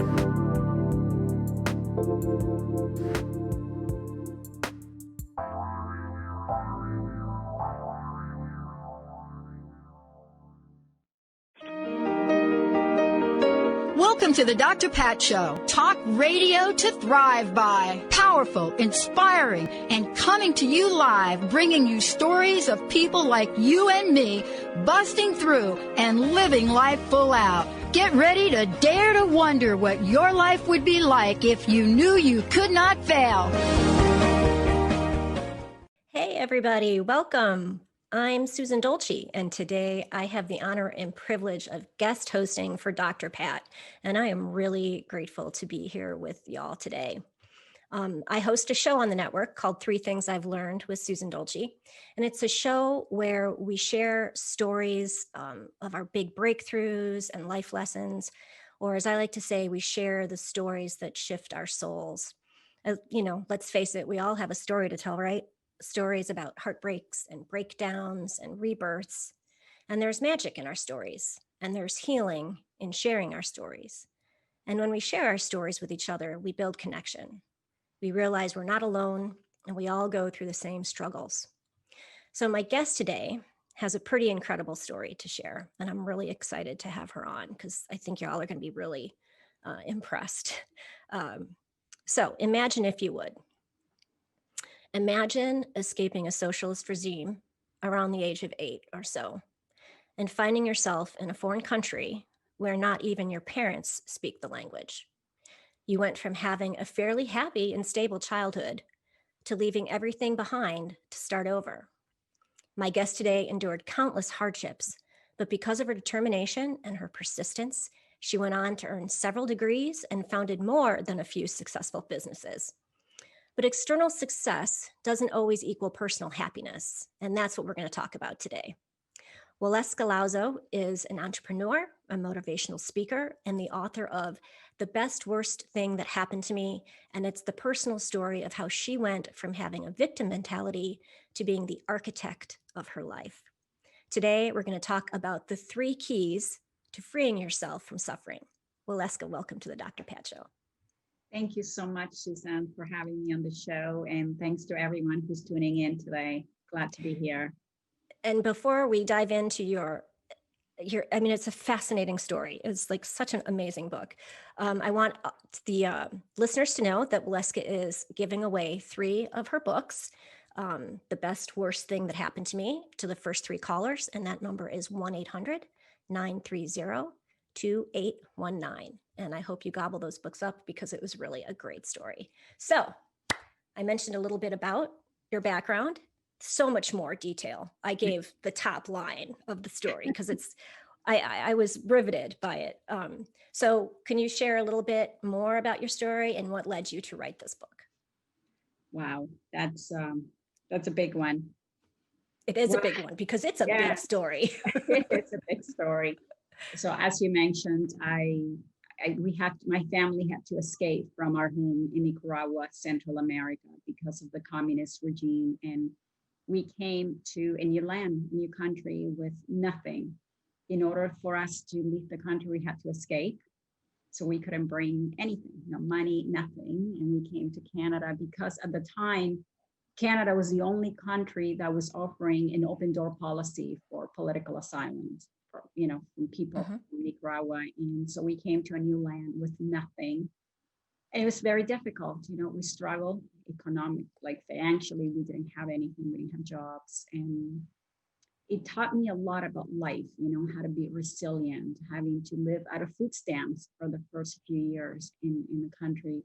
Welcome to the Dr. Pat Show. Talk radio to thrive by. Powerful, inspiring, and coming to you live, bringing you stories of people like you and me, busting through and living life full out. Get ready to dare to wonder what your life would be like if you knew you could not fail. Hey, everybody. Welcome. I'm Susan Dolci, and today I have the honor and privilege of guest hosting for Dr. Pat, and I am really grateful to be here with y'all today. I host a show on the network called 3 Things I've Learned with Susan Dolci, and it's a show where we share stories of our big breakthroughs and life lessons, or as I like to say, we share the stories that shift our souls. Let's face it, we all have a story to tell, right? Stories about heartbreaks and breakdowns and rebirths. And there's magic in our stories, and there's healing in sharing our stories. And when we share our stories with each other, we build connection. We realize we're not alone, and we all go through the same struggles. So my guest today has a pretty incredible story to share, and I'm really excited to have her on because I think y'all are going to be really impressed. So imagine, if you would, imagine escaping a socialist regime around the age of 8 or so and finding yourself in a foreign country where not even your parents speak the language. You went from having a fairly happy and stable childhood to leaving everything behind to start over. My guest today endured countless hardships, but because of her determination and her persistence, she went on to earn several degrees and founded more than a few successful businesses. But external success doesn't always equal personal happiness, and that's what we're going to talk about today. Waleuska Lazo is an entrepreneur, a motivational speaker, and the author of The Best Worst Thing That Happened to Me, and it's the personal story of how she went from having a victim mentality to being the architect of her life. Today, we're going to talk about the 3 keys to freeing yourself from suffering. Waleuska, welcome to the Dr. Pat Show. Thank you so much, Susan, for having me on the show. And thanks to everyone who's tuning in today. Glad to be here. And before we dive into it's a fascinating story. It's like such an amazing book. I want the listeners to know that Waleuska is giving away 3 of her books, The Best Worst Thing That Happened to Me, to the first 3 callers. And that number is 1-800-930-2819. And I hope you gobble those books up because it was really a great story. So I mentioned a little bit about your background, so much more detail. I gave the top line of the story because I was riveted by it. So can you share a little bit more about your story and what led you to write this book? Wow, that's a big one. It is a big one because it's a big story. It's a big story. So as you mentioned, my family had to escape from our home in Nicaragua, Central America, because of the communist regime. And we came to a new land, new country with nothing. In order for us to leave the country, we had to escape. So we couldn't bring anything, no money, nothing. And we came to Canada because at the time, Canada was the only country that was offering an open door policy for political asylum, from people from Nicaragua. And so we came to a new land with nothing. And it was very difficult. We struggled financially, we didn't have anything, we didn't have jobs. And it taught me a lot about life, how to be resilient, having to live out of food stamps for the first few years in the country.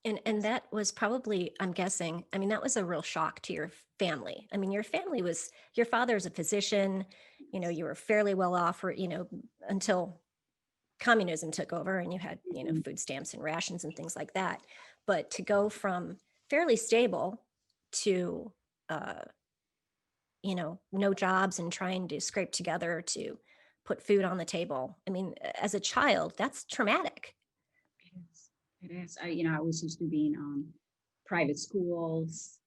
And that was probably, I'm guessing, that was a real shock to your family. Your father's a physician, you were fairly well off, until communism took over and you had, food stamps and rations and things like that. But to go from fairly stable to, no jobs and trying to scrape together to put food on the table. As a child, that's traumatic. It is. I was used to being private schools,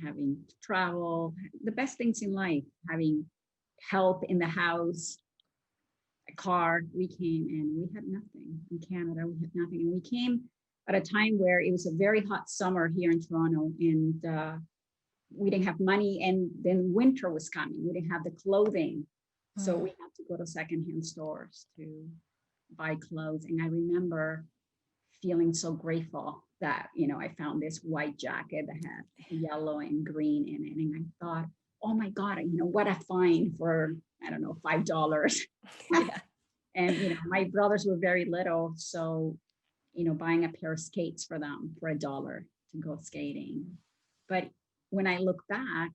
having to travel, the best things in life, having help in the house. a car. We came and we had nothing in Canada. We had nothing. And we came at a time where it was a very hot summer here in Toronto, and we didn't have money. And then winter was coming. We didn't have the clothing. So we had to go to secondhand stores to buy clothes. And I remember feeling so grateful that, I found this white jacket that had yellow and green in it. And I thought, oh my God, what a find for, I don't know, $5. Yeah. And, my brothers were very little. So, buying a pair of skates for them for $1 to go skating. But when I look back,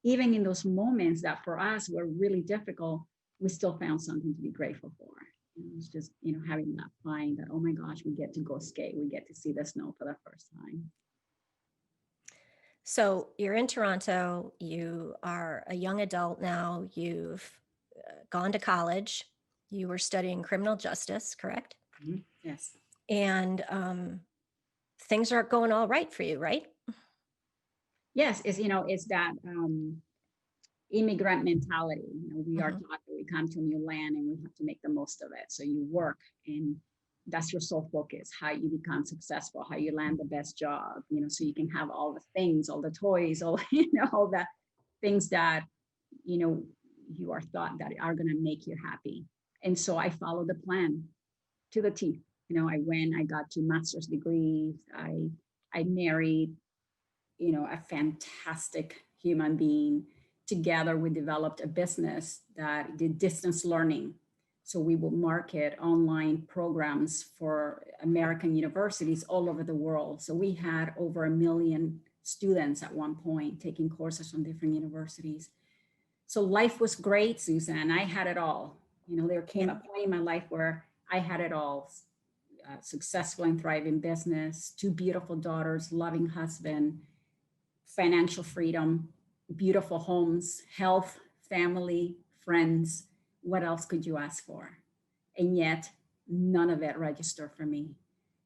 even in those moments that for us were really difficult, we still found something to be grateful for. It was just, having that find that, oh my gosh, we get to go skate. We get to see the snow for the first time. So you're in Toronto, you are a young adult now, you've gone to college, you were studying criminal justice, correct? Mm-hmm. Yes. And things aren't going all right for you, right? Yes, it's that immigrant mentality. We are taught that we come to a new land and we have to make the most of it. So you work, and that's your sole focus, how you become successful, how you land the best job, so you can have all the things, all the toys, all, all the things that, you are thought that are going to make you happy. And so I followed the plan to the T. I got 2 master's degrees. I married, a fantastic human being. Together, we developed a business that did distance learning. So we will market online programs for American universities all over the world. So we had over 1 million students at one point taking courses from different universities. So life was great, Susan. I had it all. There came a point in my life where I had it all. Successful and thriving business, 2 beautiful daughters, loving husband, financial freedom, beautiful homes, health, family, friends. What else could you ask for? And yet none of it registered for me.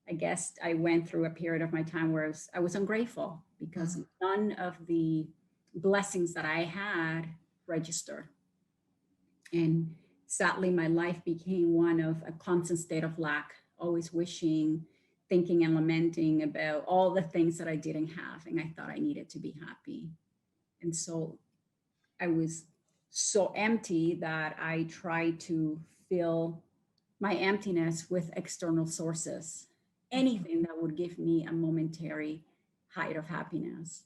I guess I went through a period of my time where I was ungrateful because none of the blessings that I had registered. And sadly, my life became one of a constant state of lack, always wishing, thinking and lamenting about all the things that I didn't have. And I thought I needed to be happy. And so I was so empty that I tried to fill my emptiness with external sources, anything that would give me a momentary height of happiness.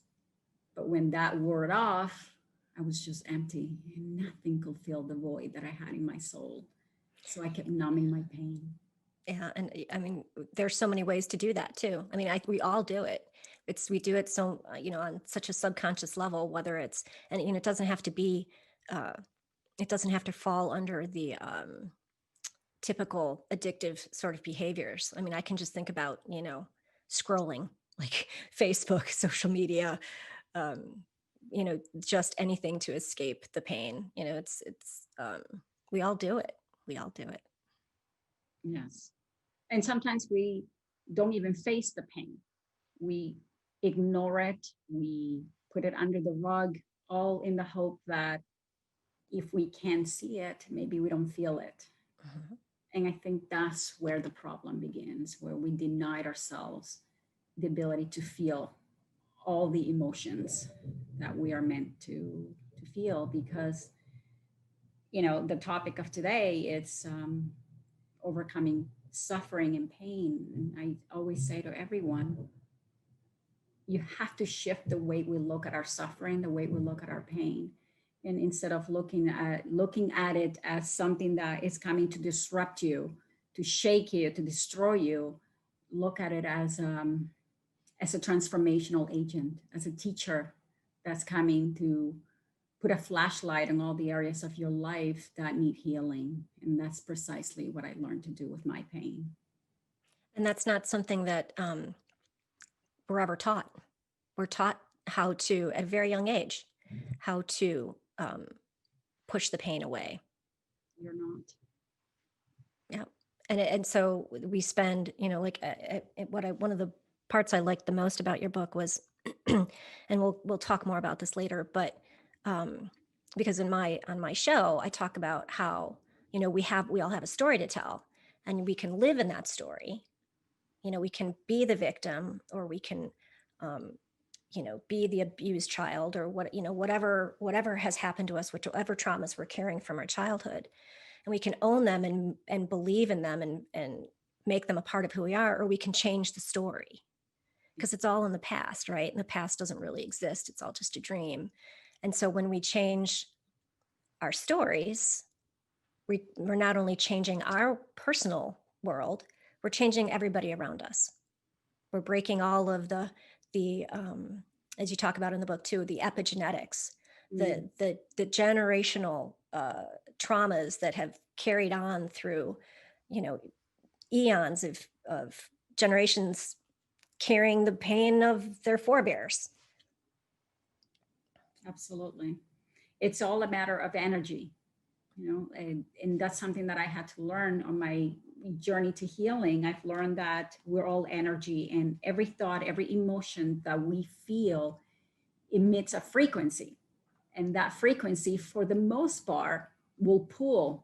But when that wore off, I was just empty and nothing could fill the void that I had in my soul. So I kept numbing my pain. Yeah. And I mean, there's so many ways to do that too. I mean, we all do it. We do it so, on such a subconscious level, whether it's, and it doesn't have to be, it doesn't have to fall under the typical addictive sort of behaviors. I mean, I can just think about, scrolling like Facebook, social media, just anything to escape the pain. We all do it. We all do it. Yes. And sometimes we don't even face the pain. We ignore it. We put it under the rug, all in the hope that if we can't see it, maybe we don't feel it. Mm-hmm. And I think that's where the problem begins, where we denied ourselves the ability to feel all the emotions that we are meant to feel, because, the topic of today is overcoming suffering and pain. And I always say to everyone, you have to shift the way we look at our suffering, the way we look at our pain. And instead of looking at it as something that is coming to disrupt you, to shake you, to destroy you, look at it as a transformational agent, as a teacher that's coming to put a flashlight on all the areas of your life that need healing. And that's precisely what I learned to do with my pain. And that's not something that we're ever taught. We're taught how to, at a very young age, how to push the pain away. You're not. Yeah. And so we spend, one of the parts I liked the most about your book was, and we'll talk more about this later, but because on my show, I talk about how, you know, we all have a story to tell, and we can live in that story. You know, we can be the victim, or we can, you know, be the abused child, or what, you know, whatever has happened to us, whichever traumas we're carrying from our childhood, and we can own them and believe in them and make them a part of who we are, or we can change the story, because it's all in the past, right? And the past doesn't really exist. It's all just a dream. And so when we change our stories, we're not only changing our personal world, we're changing everybody around us. We're breaking all of the as you talk about in the book too, the epigenetics, the generational traumas that have carried on through, you know, eons of generations carrying the pain of their forebears. Absolutely. It's all a matter of energy, you know, and that's something that I had to learn on my journey to healing. I've learned that we're all energy, and every thought, every emotion that we feel emits a frequency. And that frequency, for the most part, will pull,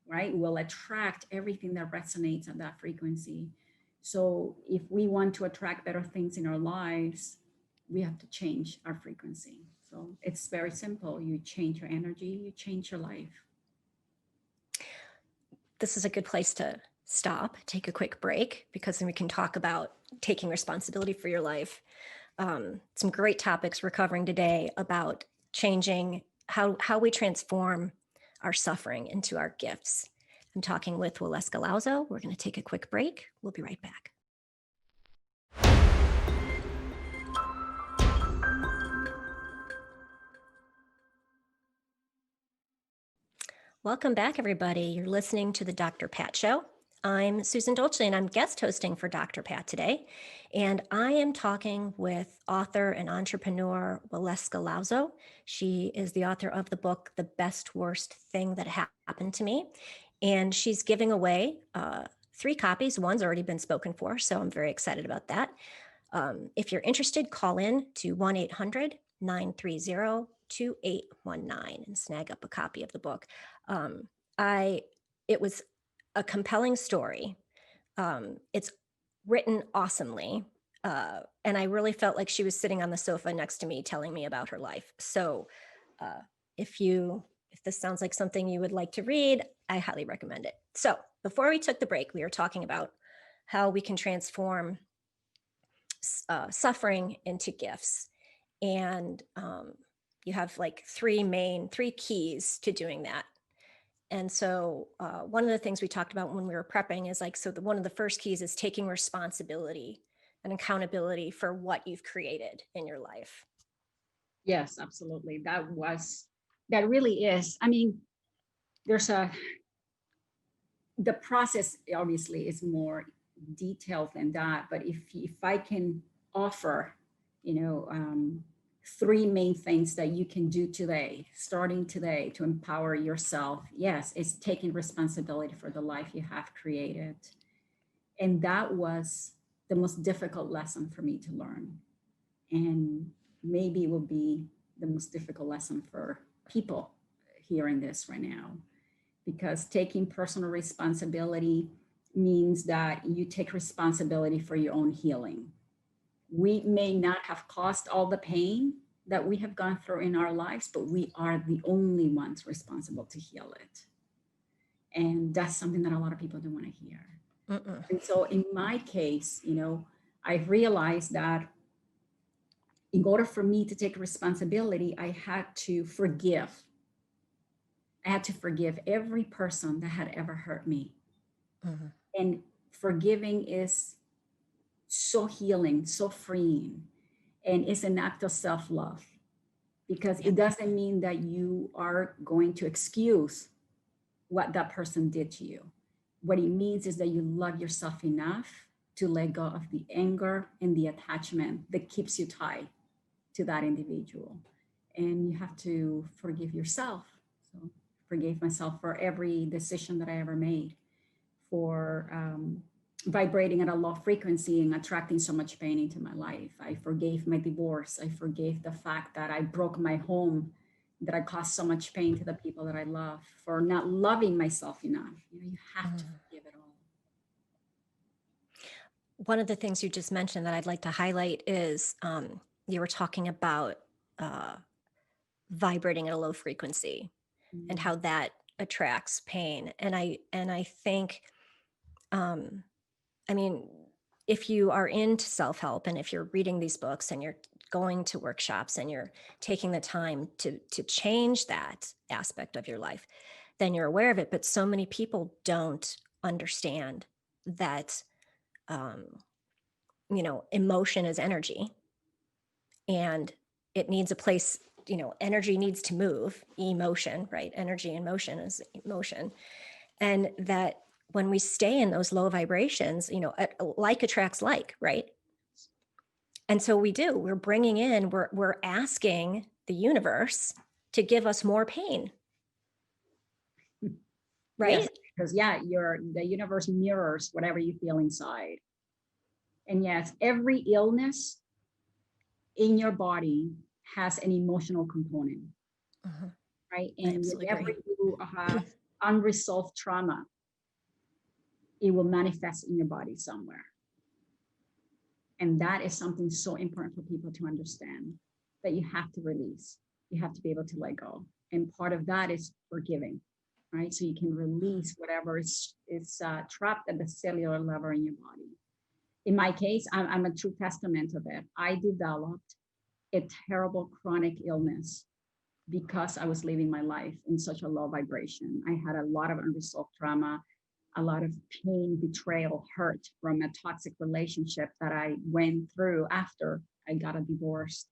right? Will attract everything that resonates at that frequency. So if we want to attract better things in our lives, we have to change our frequency. So it's very simple. You change your energy, you change your life. This is a good place to stop, take a quick break, because then we can talk about taking responsibility for your life. Some great topics we're covering today about changing how we transform our suffering into our gifts. I'm talking with Waleuska Lazo. We're going to take a quick break. We'll be right back. Welcome back, everybody. You're listening to the Dr. Pat Show. I'm Susan Dolci, and I'm guest hosting for Dr. Pat today. And I am talking with author and entrepreneur Walueska Lazo. She is the author of the book, The Best Worst Thing That Happened to Me. And she's giving away 3 copies. One's already been spoken for, so I'm very excited about that. If you're interested, call in to 1-800-930-2819 and snag up a copy of the book. It was a compelling story. It's written awesomely. And I really felt like she was sitting on the sofa next to me telling me about her life. So if this sounds like something you would like to read, I highly recommend it. So before we took the break, we were talking about how we can transform suffering into gifts. And you have like 3 keys to doing that. And so one of the things we talked about when we were prepping is one of the first keys is taking responsibility and accountability for what you've created in your life. Yes, absolutely. That really is. I mean, the process obviously is more detailed than that, but if I can offer, 3 main things that you can do today, starting today, to empower yourself. Yes, it's taking responsibility for the life you have created. And that was the most difficult lesson for me to learn. And maybe it will be the most difficult lesson for people hearing this right now, because taking personal responsibility means that you take responsibility for your own healing. We may not have caused all the pain that we have gone through in our lives, but we are the only ones responsible to heal it. And that's something that a lot of people don't want to hear. And so in my case, I've realized that in order for me to take responsibility, I had to forgive. I had to forgive every person that had ever hurt me. And forgiving is so healing, so freeing. And it's an act of self-love, because it doesn't mean that you are going to excuse what that person did to you. What it means is that you love yourself enough to let go of the anger and the attachment that keeps you tied to that individual. And you have to forgive yourself. So forgave myself for every decision that I ever made, for vibrating at a low frequency and attracting so much pain into my life. I forgave my divorce. I forgave the fact that I broke my home that I caused so much pain to the people that I love, for not loving myself enough. You have to forgive it all. One of the things you just mentioned that I'd like to highlight is you were talking about vibrating at a low frequency and how that attracts pain. And I think, I mean, if you are into self-help and if you're reading these books and you're going to workshops and you're taking the time to change that aspect of your life, then you're aware of it. But so many people don't understand that, emotion is energy and it needs a place, energy needs to move, emotion, right? Energy and motion is emotion. And that when we stay in those low vibrations, like attracts like, right? And so we're bringing in, we're asking the universe to give us more pain. Right? Yes, because the universe mirrors whatever you feel inside. And yes, every illness in your body has an emotional component, right? And whenever you have unresolved trauma, it will manifest in your body somewhere. And that is something so important for people to understand, that you have to release. You have to be able to let go. And part of that is forgiving, right? So you can release whatever is trapped at the cellular level in your body. In my case, I'm a true testament of it. I developed a terrible chronic illness because I was living my life in such a low vibration. I had a lot of unresolved trauma, a lot of pain, betrayal, hurt from a toxic relationship that I went through after I got a divorce.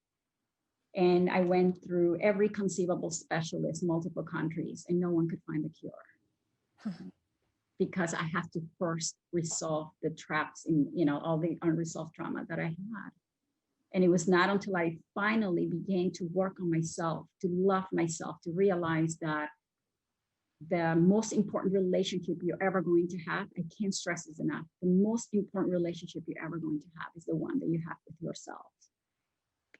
And I went through every conceivable specialist, multiple countries, and no one could find the cure. Because I have to first resolve the traps in, all the unresolved trauma that I had. And it was not until I finally began to work on myself, to love myself, to realize that the most important relationship you're ever going to have, I can't stress this enough, the most important relationship you're ever going to have is the one that you have with yourself.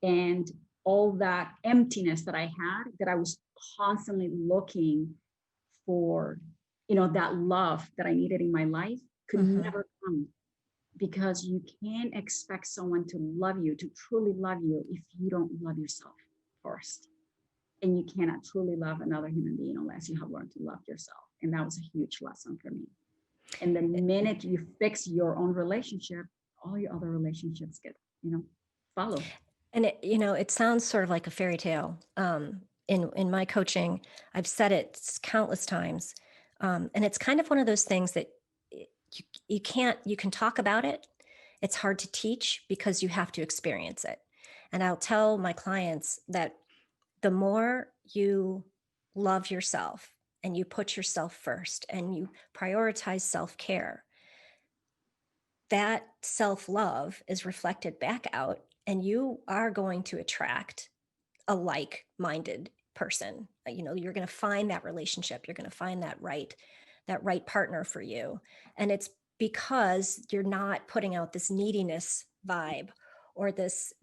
And all that emptiness that I had, that I was constantly looking for, that love that I needed in my life, could never come, because you can't expect someone to love you, to truly love you, if you don't love yourself first. And you cannot truly love another human being unless you have learned to love yourself. And that was a huge lesson for me. And the minute you fix your own relationship, all your other relationships get, follow. And it sounds sort of like a fairy tale. In my coaching, I've said it countless times. And it's kind of one of those things that you can talk about it. It's hard to teach because you have to experience it. And I'll tell my clients that the more you love yourself and you put yourself first and you prioritize self-care, that self-love is reflected back out, and you are going to attract a like-minded person. You're going to find that relationship. You're going to find that right partner for you. And it's because you're not putting out this neediness vibe or this,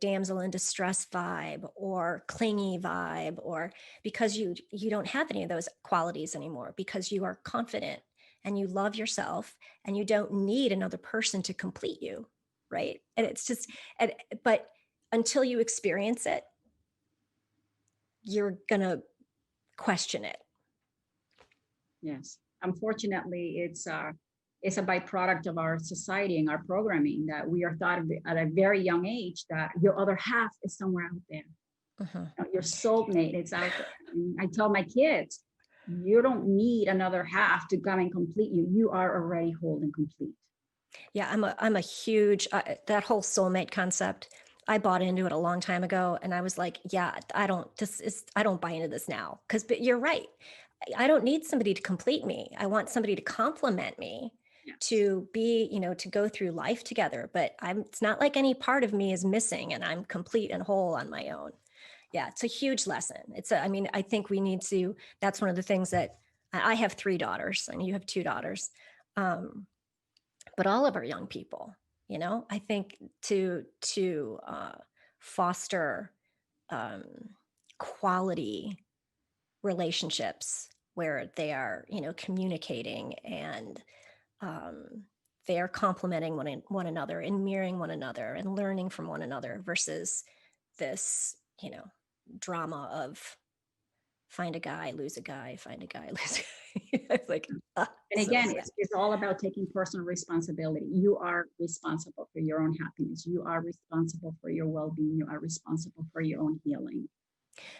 damsel in distress vibe or clingy vibe, or because you don't have any of those qualities anymore, because you are confident and you love yourself and you don't need another person to complete you. Right. And it's just, but until you experience it, you're going to question it. Yes. Unfortunately, it's a byproduct of our society and our programming, that we are taught at a very young age that your other half is somewhere out there. Your soulmate is out there. And I tell my kids, you don't need another half to come and complete you. You are already whole and complete. Yeah, I'm a huge, that whole soulmate concept, I bought into it a long time ago, and I was like, yeah, I don't buy into this now, but you're right. I don't need somebody to complete me. I want somebody to complement me. Yes. To be, to go through life together, but it's not like any part of me is missing and I'm complete and whole on my own. Yeah, it's a huge lesson. I think we need to, that's one of the things that I have 3 daughters and you have 2 daughters. But all of our young people, I think to foster quality relationships where they are, communicating and they are complimenting one another and mirroring one another and learning from one another versus this, drama of find a guy, lose a guy, find a guy, lose a guy. It's like, and again, it's all about taking personal responsibility. You are responsible for your own happiness. You are responsible for your well-being. You are responsible for your own healing.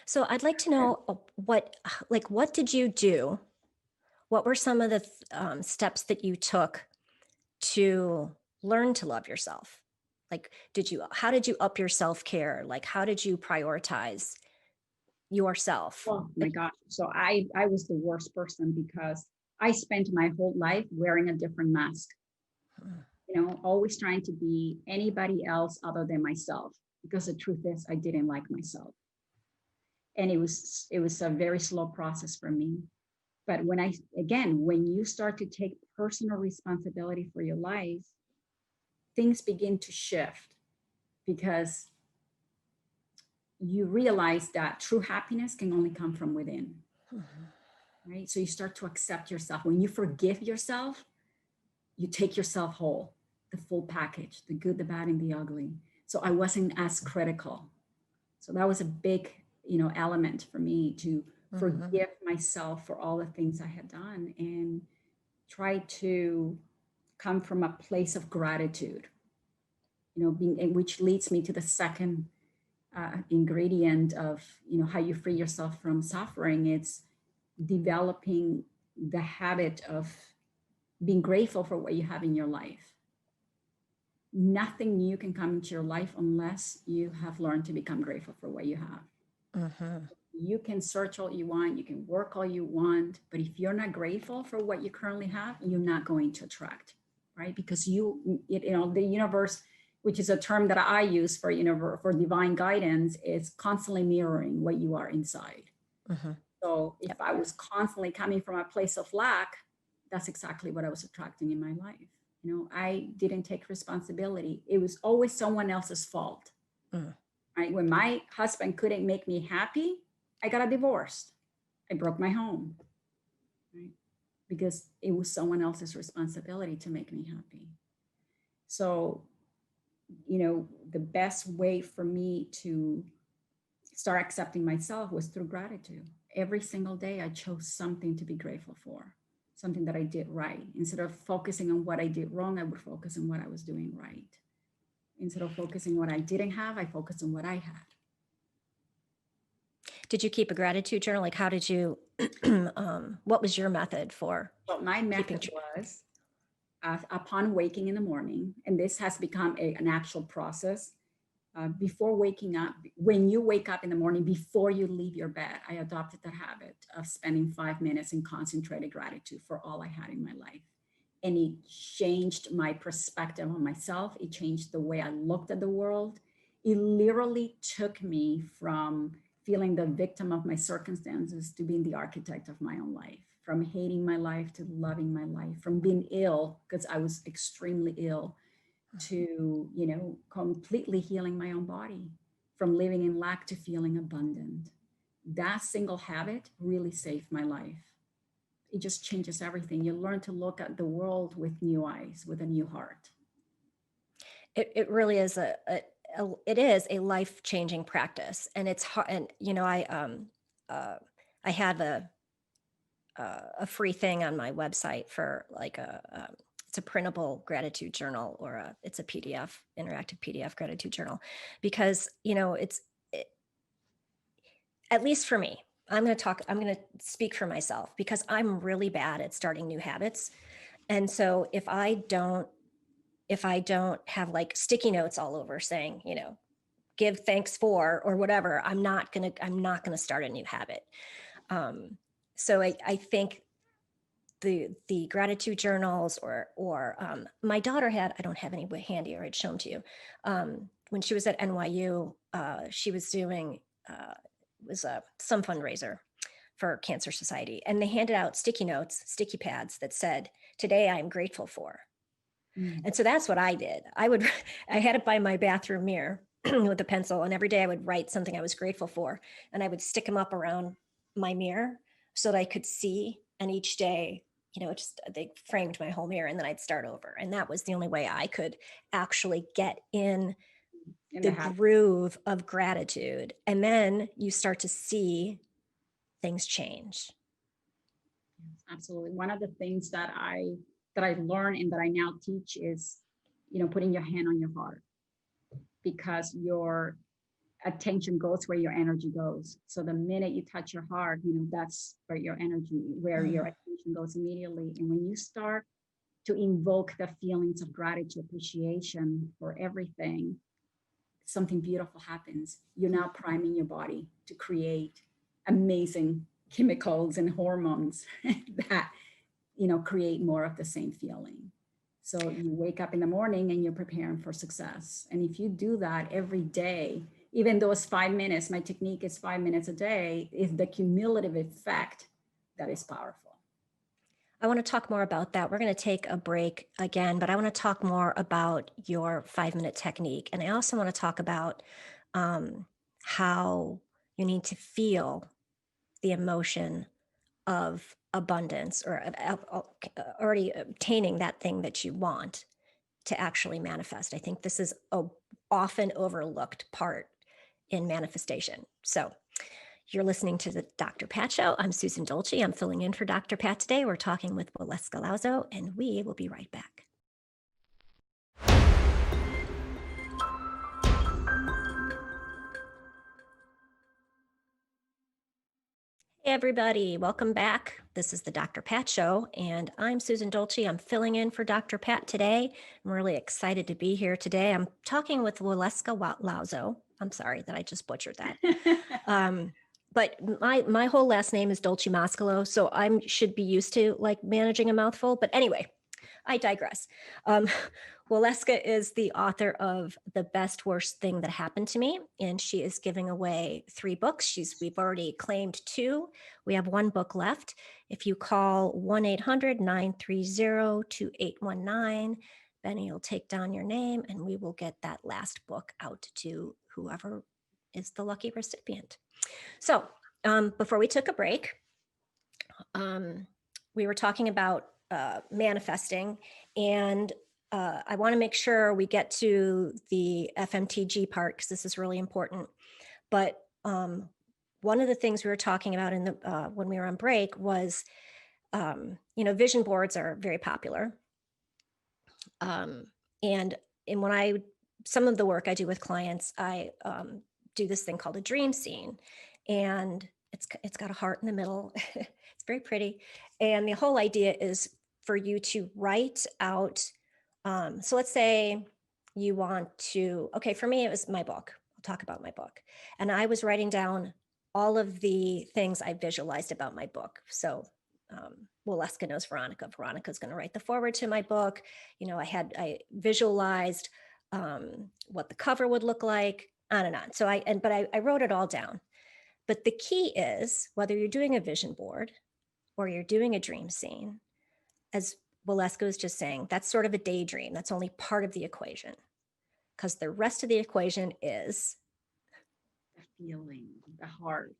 So I'd like to know what did you do? What were some of the steps that you took to learn to love yourself? Like, how did you up your self-care? Like, how did you prioritize yourself? Oh my gosh. So I was the worst person because I spent my whole life wearing a different mask, always trying to be anybody else other than myself, because the truth is I didn't like myself. And it was a very slow process for me. But when you start to take personal responsibility for your life, things begin to shift, because you realize that true happiness can only come from within. Right? So you start to accept yourself. When you forgive yourself, you take yourself whole, the full package, the good, the bad, and the ugly. So I wasn't as critical. So that was a big, element for me to forgive myself for all the things I had done and try to come from a place of gratitude, which leads me to the second ingredient of, how you free yourself from suffering. It's developing the habit of being grateful for what you have in your life. Nothing new can come into your life unless you have learned to become grateful for what you have. You can search all you want, you can work all you want, but if you're not grateful for what you currently have, you're not going to attract, right? Because the universe, which is a term that I use for divine guidance, is constantly mirroring what you are inside. So if I was constantly coming from a place of lack, that's exactly what I was attracting in my life. I didn't take responsibility. It was always someone else's fault. Right? When my husband couldn't make me happy, I got a divorce. I broke my home, right? Because it was someone else's responsibility to make me happy. So, the best way for me to start accepting myself was through gratitude. Every single day, I chose something to be grateful for, something that I did right. Instead of focusing on what I did wrong, I would focus on what I was doing right. Instead of focusing on what I didn't have, I focused on what I had. Did you keep a gratitude journal? Like, how did you, what was your method for? Well, my method was upon waking in the morning, and this has become an actual process. Before waking up, when you wake up in the morning, before you leave your bed, I adopted the habit of spending 5 minutes in concentrated gratitude for all I had in my life. And it changed my perspective on myself. It changed the way I looked at the world. It literally took me from feeling the victim of my circumstances to being the architect of my own life, from hating my life to loving my life, from being ill, because I was extremely ill, to, completely healing my own body, from living in lack to feeling abundant. That single habit really saved my life. It just changes everything. You learn to look at the world with new eyes, with a new heart. It really is it is a life-changing practice, and it's hard. And I have a free thing on my website for like it's a printable gratitude journal, or it's a PDF, interactive PDF gratitude journal, because at least for me, I'm going to speak for myself, because I'm really bad at starting new habits. And so if I don't have like sticky notes all over saying, give thanks for, or whatever, I'm not going to start a new habit. So I think the gratitude journals, or my daughter had, I don't have any handy, or I'd show them to you. When she was at NYU, she was doing, some fundraiser for Cancer Society, and they handed out sticky notes, sticky pads that said, "Today I am grateful for." And so that's what I did. I had it by my bathroom mirror with a pencil, and every day I would write something I was grateful for, and I would stick them up around my mirror so that I could see. And each day, they framed my whole mirror, and then I'd start over. And that was the only way I could actually get in the groove of gratitude. And then you start to see things change. Absolutely. One of the things that I learned and that I now teach is, putting your hand on your heart, because your attention goes where your energy goes. So the minute you touch your heart, that's where your attention goes immediately. And when you start to invoke the feelings of gratitude, appreciation for everything, something beautiful happens. You're now priming your body to create amazing chemicals and hormones that, create more of the same feeling. So you wake up in the morning and you're preparing for success. And if you do that every day, even though it's 5 minutes, my technique is 5 minutes a day, is the cumulative effect that is powerful. I want to talk more about that. We're going to take a break again, but I want to talk more about your 5-minute technique. And I also want to talk about how you need to feel the emotion of abundance, or already obtaining that thing that you want to actually manifest. I think this is an often overlooked part in manifestation. So you're listening to the Dr. Pat Show. I'm Susan Dolci. I'm filling in for Dr. Pat today. We're talking with Waleuska Lazo, and we will be right back. Hey everybody, welcome back. This is the Dr. Pat Show, and I'm Susan Dolci. I'm filling in for Dr. Pat today. I'm really excited to be here today. I'm talking with Waleuska Lazo. I'm sorry that I just butchered that. But my whole last name is Dolci Mascalo, so I should be used to like managing a mouthful. But anyway, I digress. Waleuska is the author of The Best Worst Thing That Happened to Me, and she is giving away 3 books. We've already claimed 2. We have 1 book left. If you call 1-800-930-2819, Benny will take down your name, and we will get that last book out to whoever is the lucky recipient. So before we took a break, we were talking about manifesting, and I want to make sure we get to the FMTG part, because this is really important. But one of the things we were talking about when we were on break was, vision boards are very popular. And when some of the work I do with clients, I do this thing called a dream scene, and it's got a heart in the middle. It's very pretty. And the whole idea is for you to write out. So let's say you want to, for me, it was my book. I'll talk about my book. And I was writing down all of the things I visualized about my book. So Waleuska knows Veronica. Veronica's going to write the foreword to my book. I visualized what the cover would look like, on and on. So I wrote it all down. But the key is, whether you're doing a vision board or you're doing a dream scene, as Waleuska was just saying, that's sort of a daydream. That's only part of the equation, because the rest of the equation is the feeling, the heart,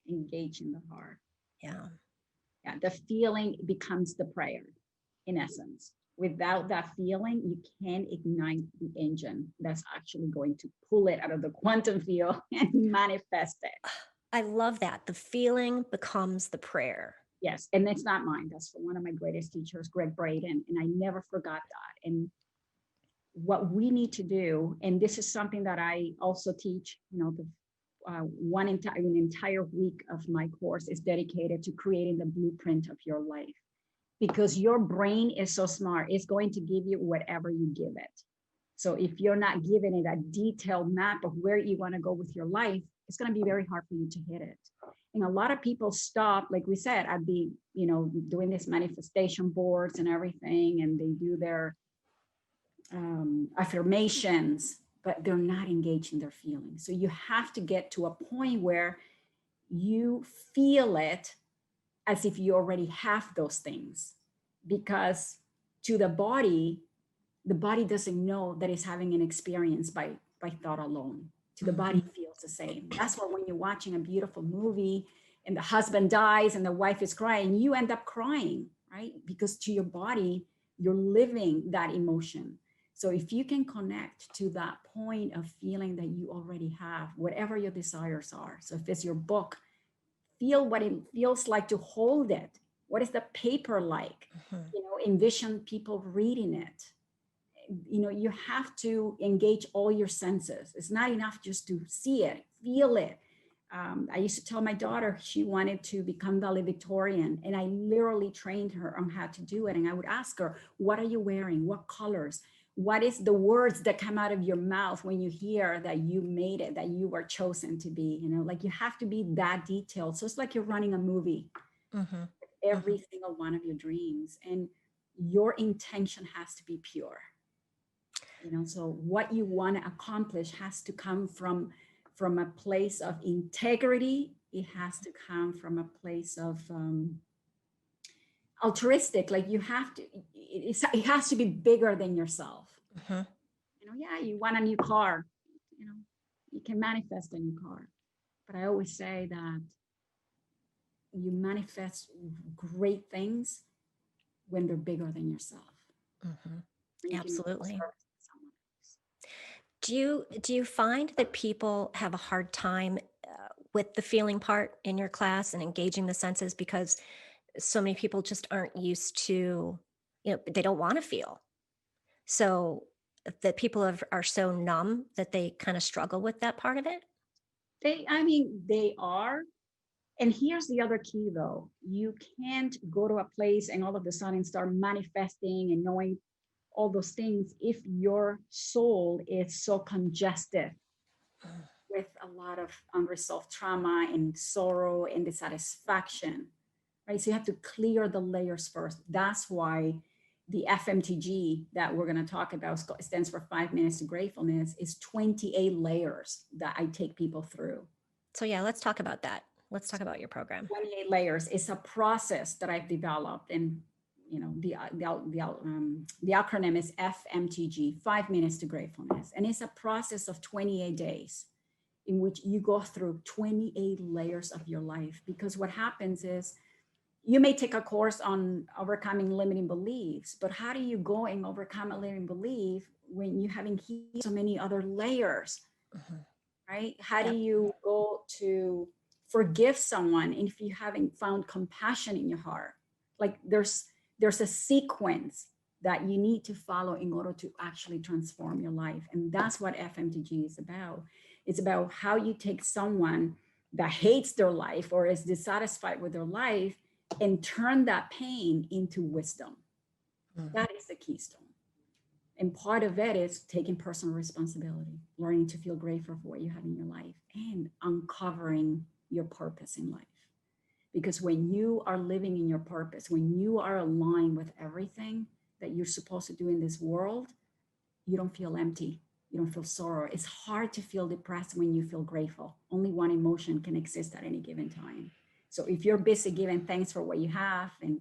engaging the heart. Yeah. The feeling becomes the prayer, in essence. Without that feeling, you can't ignite the engine that's actually going to pull it out of the quantum field and manifest it. I love that. The feeling becomes the prayer. Yes, and it's not mine. That's from one of my greatest teachers, Greg Braden, and I never forgot that. And what we need to do, and this is something that I also teach, an entire week of my course is dedicated to creating the blueprint of your life, because your brain is so smart. It's going to give you whatever you give it. So if you're not giving it a detailed map of where you want to go with your life, it's going to be very hard for you to hit it. And a lot of people stop, like we said, at the, doing this manifestation boards and everything, and they do their affirmations, but they're not engaged in their feelings. So you have to get to a point where you feel it as if you already have those things, because to the body doesn't know that it's having an experience by thought alone. To the body feels the same. That's why when you're watching a beautiful movie and the husband dies and the wife is crying, you end up crying, right? Because to your body, you're living that emotion. So if you can connect to that point of feeling that you already have, whatever your desires are. So if it's your book, feel what it feels like to hold it. What is the paper like? You know, envision people reading it. You know, you have to engage all your senses. It's not enough just to see it, feel it. I used to tell my daughter she wanted to become valedictorian, and I literally trained her on how to do it. And I would ask her, what are you wearing? What colors? What is the words that come out of your mouth when you hear that you made it, that you were chosen to be? You know, like you have to be that detailed. So it's like you're running a movie, every single one of your dreams, and your intention has to be pure. You know, so what you want to accomplish has to come from a place of integrity. It has to come from a place of altruistic. Like you have to, it has to be bigger than yourself. You know, yeah, you want a new car, you know, you can manifest a new car, but I always say that you manifest great things when they're bigger than yourself. Absolutely. Do you find that people have a hard time with the feeling part in your class and engaging the senses, because so many people just aren't used to, you know, they don't want to feel. So that people are so numb that they kind of struggle with that part of it? They are. And here's the other key though. You can't go to a place and all of a sudden start manifesting and knowing all those things if your soul is so congested with a lot of unresolved trauma and sorrow and dissatisfaction, right? So you have to clear the layers first. That's why the FMTG that we're going to talk about stands for 5 minutes to gratefulness, is 28 layers that I take people through. So yeah, let's talk about that. Let's talk about your program. 28 layers is a process that I've developed, and you know the acronym is FMTG, 5 minutes to gratefulness, and it's a process of 28 days in which you go through 28 layers of your life. Because what happens is you may take a course on overcoming limiting beliefs, but how do you go and overcome a limiting belief when you haven't healed so many other layers, right? How do you go to forgive someone if you haven't found compassion in your heart? Like there's a sequence that you need to follow in order to actually transform your life. And that's what FMTG is about. It's about how you take someone that hates their life or is dissatisfied with their life and turn that pain into wisdom. That is the keystone. And part of it is taking personal responsibility, learning to feel grateful for what you have in your life, and uncovering your purpose in life. Because when you are living in your purpose, when you are aligned with everything that you're supposed to do in this world, you don't feel empty. You don't feel sorrow. It's hard to feel depressed when you feel grateful. Only one emotion can exist at any given time. So if you're busy giving thanks for what you have and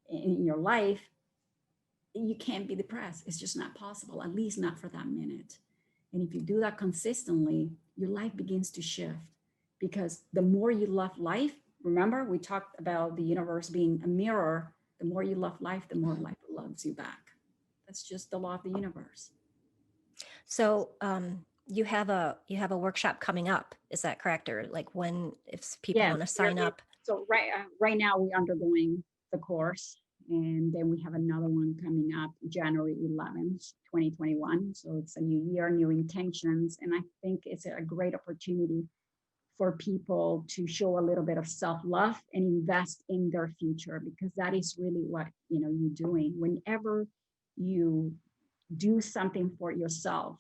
in your life, you can't be depressed. It's just not possible, at least not for that minute. And if you do that consistently, your life begins to shift, because the more you love life, remember we talked about the universe being a mirror, the more you love life, the more life loves you back. That's just the law of the universe. So you have a workshop coming up, is that correct? Or like when, if people want to sign up? So right now we're undergoing the course, and then we have another one coming up January 11th, 2021. So it's a new year, new intentions. And I think it's a great opportunity for people to show a little bit of self-love and invest in their future, because that is really what, you know, you're doing. Whenever you do something for yourself,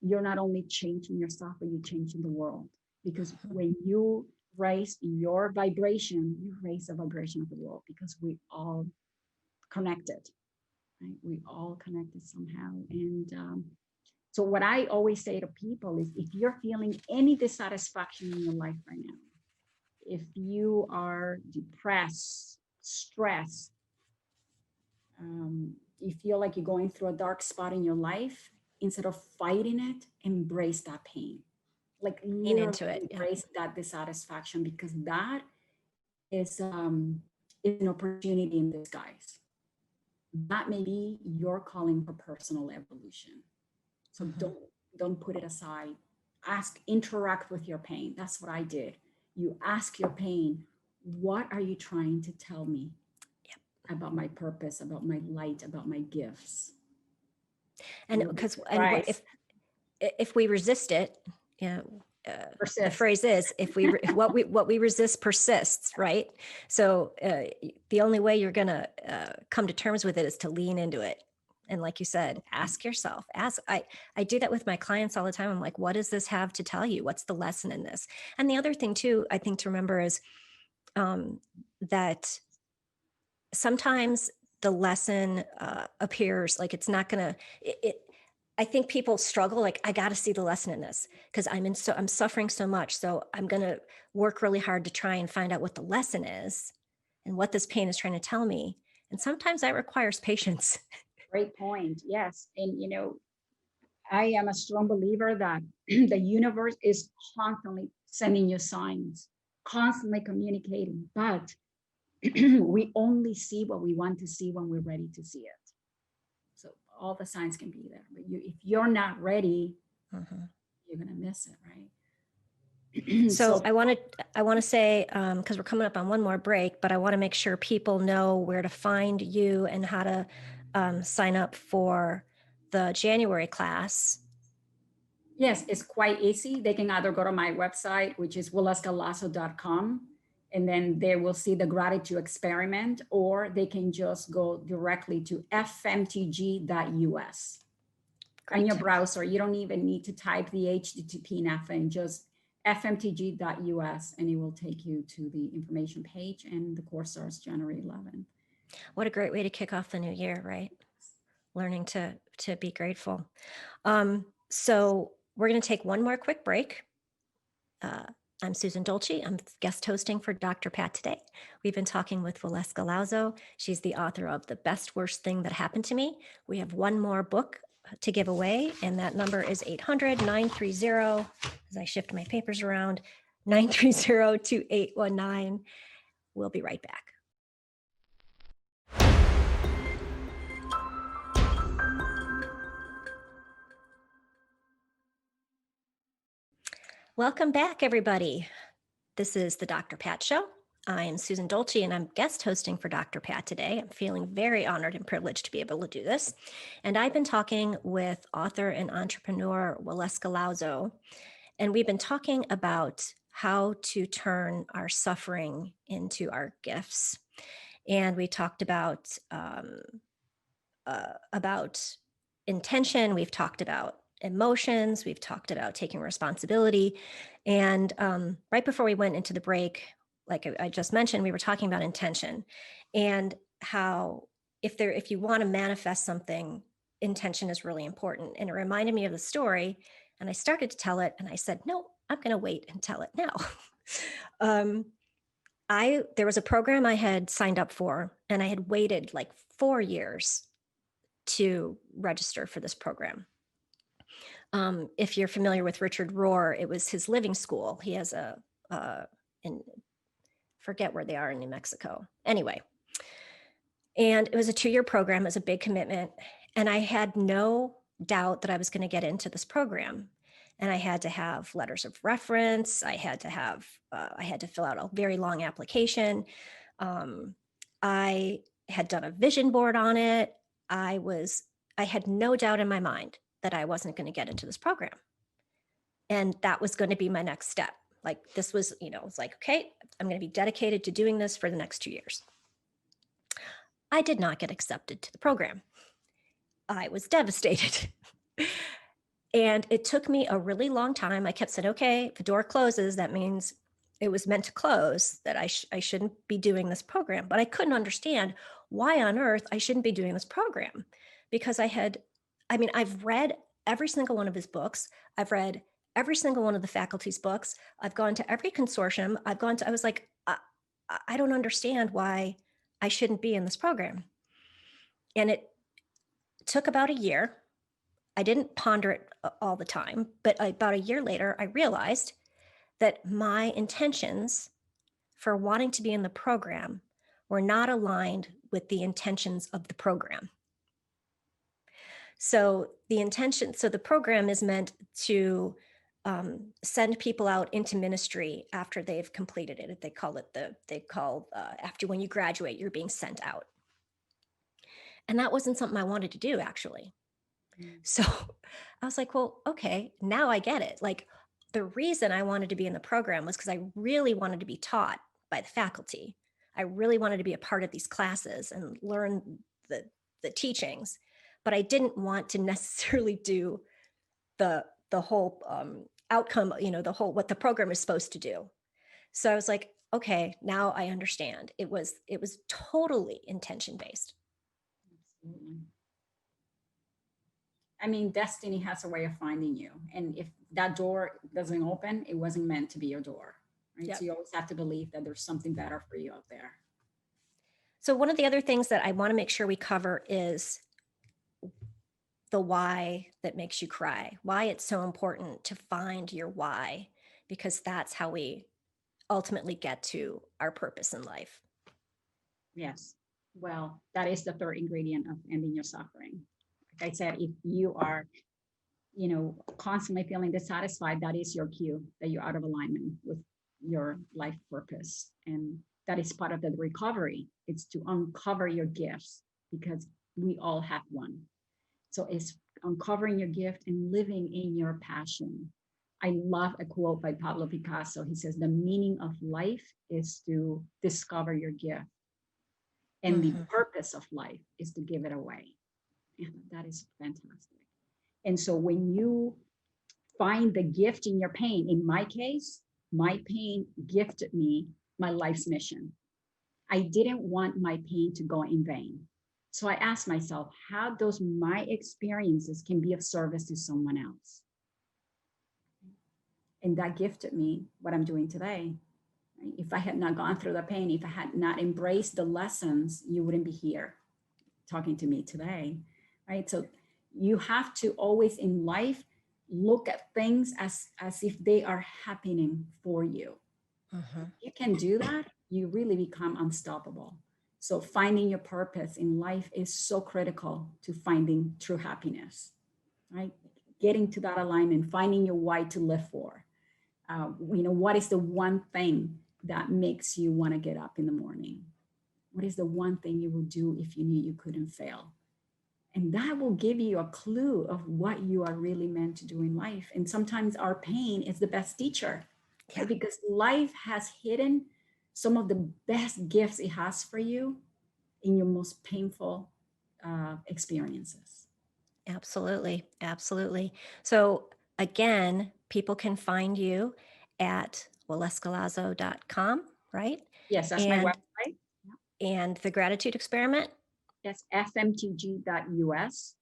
you're not only changing yourself, but you're changing the world. Because when you raise your vibration, you raise the vibration of the world, because we all connected, right? We all connected somehow. And so what I always say to people is, if you're feeling any dissatisfaction in your life right now, if you are depressed, stressed, you feel like you're going through a dark spot in your life, instead of fighting it, embrace that pain. Like lean into it, embrace that dissatisfaction, because that is an opportunity in disguise. That may be your calling for personal evolution. So don't put it aside. Ask, interact with your pain. That's what I did. You ask your pain, what are you trying to tell me about my purpose, about my light, about my gifts? And because if we resist it, the phrase is what we resist persists, right? So the only way you're going to come to terms with it is to lean into it. And like you said, ask yourself, I do that with my clients all the time. I'm like, what does this have to tell you? What's the lesson in this? And the other thing too, I think to remember is that sometimes the lesson appears like it's not going to, I think people struggle, like, I got to see the lesson in this because I'm suffering so much. So I'm going to work really hard to try and find out what the lesson is and what this pain is trying to tell me. And sometimes that requires patience. Great point. Yes. And, I am a strong believer that the universe is constantly sending you signs, constantly communicating, but we only see what we want to see when we're ready to see it. So all the signs can be there, but if you're not ready, you're going to miss it, right? So I want to say, because we're coming up on one more break, but I want to make sure people know where to find you and how to sign up for the January class. Yes, it's quite easy. They can either go to my website, which is walueskalazo.com, and then they will see the gratitude experiment, or they can just go directly to fmtg.us. On your browser. You don't even need to type the HTTP nothing, just fmtg.us, and it will take you to the information page, and the course starts January 11th. What a great way to kick off the new year, right? Learning to be grateful. So we're going to take one more quick break. I'm Susan Dolci. I'm guest hosting for Dr. Pat today. We've been talking with Waleuska Lazo. She's the author of The Best Worst Thing That Happened to Me. We have one more book to give away, and that number is 800-930, as I shift my papers around, 930-2819. We'll be right back. Welcome back, everybody. This is the Dr. Pat Show. I am Susan Dolci, and I'm guest hosting for Dr. Pat today. I'm feeling very honored and privileged to be able to do this. And I've been talking with author and entrepreneur Waleuska Lazo, and we've been talking about how to turn our suffering into our gifts. And we talked about intention. We've talked about emotions. We've talked about taking responsibility. And right before we went into the break, like I just mentioned, we were talking about intention and how if you want to manifest something, intention is really important. And it reminded me of the story, and I started to tell it, and I said, no, I'm going to wait and tell it now. There was a program I had signed up for, and I had waited like 4 years to register for this program. If you're familiar with Richard Rohr, it was his living school. He has forget where they are in New Mexico. Anyway, and it was a 2-year program. It was a big commitment. And I had no doubt that I was going to get into this program. And I had to have letters of reference. I had to fill out a very long application. I had done a vision board on it. I had no doubt in my mind that I wasn't going to get into this program. And that was going to be my next step. Like this was, it's like, okay, I'm going to be dedicated to doing this for the next 2 years. I did not get accepted to the program. I was devastated. And it took me a really long time. I kept saying, okay, if the door closes, that means it was meant to close, that I shouldn't be doing this program. But I couldn't understand why on earth I shouldn't be doing this program, because I've read every single one of his books. I've read every single one of the faculty's books. I've gone to every consortium. I was like, I don't understand why I shouldn't be in this program. And it took about a year. I didn't ponder it all the time, but about a year later, I realized that my intentions for wanting to be in the program were not aligned with the intentions of the program. So the program is meant to send people out into ministry after they've completed it. After when you graduate, you're being sent out. And that wasn't something I wanted to do, actually. So I was like, well, okay, now I get it. Like, the reason I wanted to be in the program was because I really wanted to be taught by the faculty. I really wanted to be a part of these classes and learn the teachings, but I didn't want to necessarily do the whole outcome, what the program is supposed to do. So I was like, okay, now I understand. It was totally intention-based. Absolutely. I mean, destiny has a way of finding you. And if that door doesn't open, it wasn't meant to be your door, right? Yep. So you always have to believe that there's something better for you out there. So one of the other things that I want to make sure we cover is the why that makes you cry, why it's so important to find your why, because that's how we ultimately get to our purpose in life. Yes. Well, that is the third ingredient of ending your suffering. Like I said, if you are, constantly feeling dissatisfied, that is your cue that you're out of alignment with your life purpose. And that is part of the recovery. It's to uncover your gifts, because we all have one. So it's uncovering your gift and living in your passion. I love a quote by Pablo Picasso. He says, the meaning of life is to discover your gift. And the purpose of life is to give it away. And that is fantastic. And so when you find the gift in your pain, in my case, my pain gifted me my life's mission. I didn't want my pain to go in vain. So I asked myself, how those my experiences can be of service to someone else? And that gifted me what I'm doing today. If I had not gone through the pain, if I had not embraced the lessons, you wouldn't be here talking to me today, right? So you have to always in life look at things as if they are happening for you. If you can do that, you really become unstoppable. So finding your purpose in life is so critical to finding true happiness, right? Getting to that alignment, finding your why to live for. What is the one thing that makes you want to get up in the morning? What is the one thing you will do if you knew you couldn't fail? And that will give you a clue of what you are really meant to do in life. And sometimes our pain is the best teacher, right? Because life has hidden some of the best gifts it has for you in your most painful experiences. Absolutely. Absolutely. So again, people can find you at waleuskalazo.com, right? Yes, that's my website. And the gratitude experiment? Yes, fmtg.us.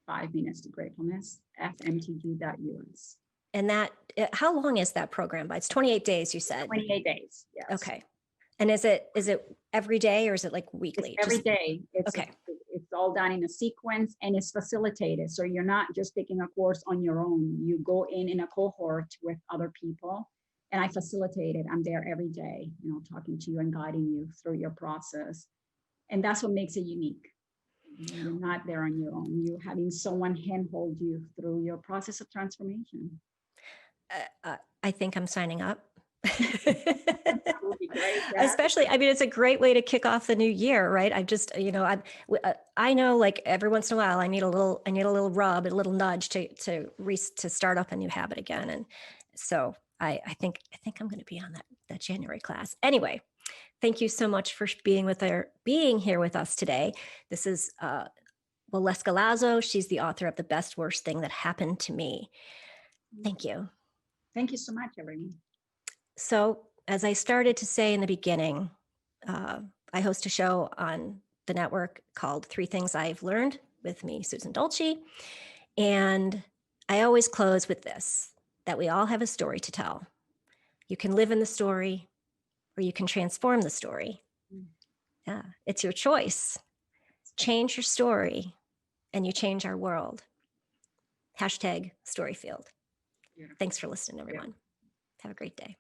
5 minutes to gratefulness, fmtg.us. And that, how long is that program by? It's 28 days, you said. 28 days, yes. Okay. And is it every day or is it like weekly? It's every day. Okay. It's all done in a sequence and it's facilitated. So you're not just taking a course on your own. You go in a cohort with other people, and I facilitate it. I'm there every day, talking to you and guiding you through your process. And that's what makes it unique. You're not there on your own. You're having someone handhold you through your process of transformation. I think I'm signing up. That would be great. Yeah. Especially, I mean, it's a great way to kick off the new year, right? I just, I know, like every once in a while, I need a little rub, a little nudge to start up a new habit again. And so I think I'm going to be on that January class. Anyway, thank you so much for being here with us today. This is Waleuska Lazo. She's the author of The Best Worst Thing That Happened to Me. Thank you. Thank you so much, everyone. So as I started to say in the beginning, I host a show on the network called 3 Things I've Learned with me, Susan Dolci. And I always close with this, that we all have a story to tell. You can live in the story or you can transform the story. Yeah, it's your choice. Change your story and you change our world. #Storyfield. Thanks for listening, everyone. Have a great day.